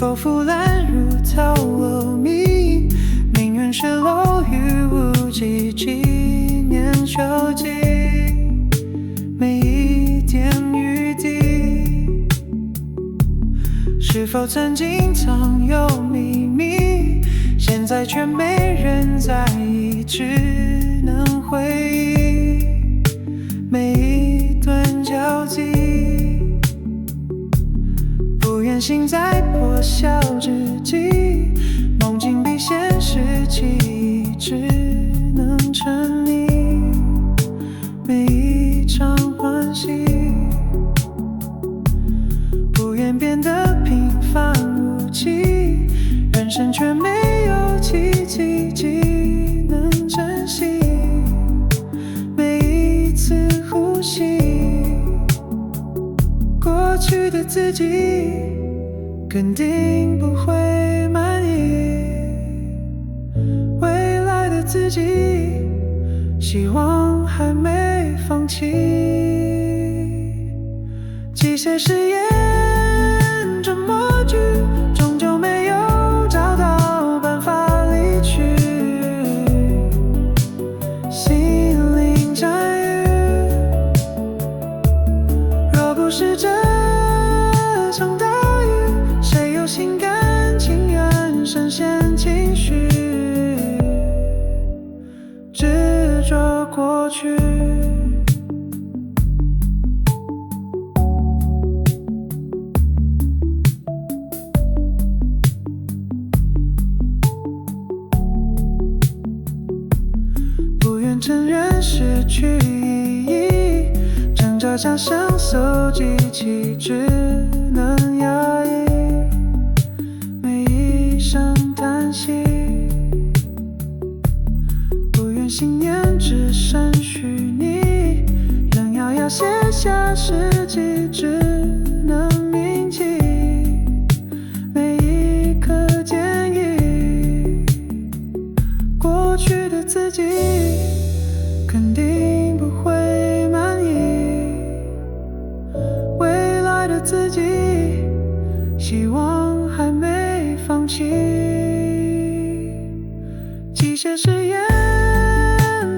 否腐烂如陶瓯米，宁愿是漏雨无迹，纪念秋季每一点雨滴。是否曾经藏有秘密，现在却没人在意，只能回忆每一段交集。不愿心在破晓之际，梦境比现实记忆，只能沉溺每一场欢喜。不愿变得平凡无奇，人生却没有奇迹，既能珍惜每一次呼吸。过去的自己肯定不会满意，未来的自己希望还没放弃。机械试验这模具，终究没有找到办法离去。心灵战役，若不是这场大雨，谁又心甘情愿深陷情绪，执着过去。不愿承认失去意义，挣扎将声搜集起，只能压抑每一声叹息。不愿信念只剩虚拟，仍咬牙写下事迹，只能铭记每一颗建议。过去的自己肯定不会满意，未来的自己希望还没放弃。机械试验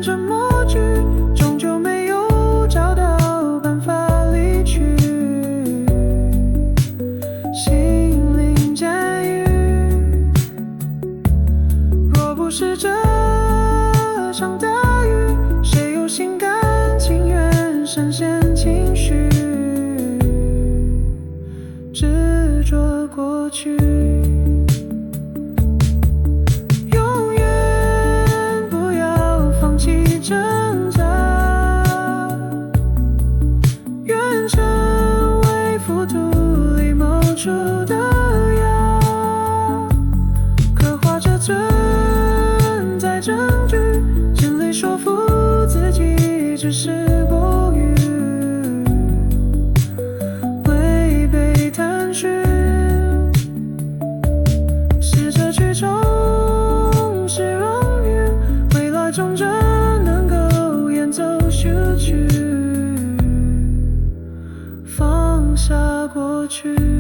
这模具，终究没有找到办法离去。心灵战役，若不是这场大雨，谁又心甘情愿深陷情绪，执着过去。永远不要放弃挣扎，愿成为腐土里冒出的芽，刻画着存在证据，尽力说服自己只是过于违背探寻，试着去重拾荣誉，未来终真能够演奏序曲，放下过去。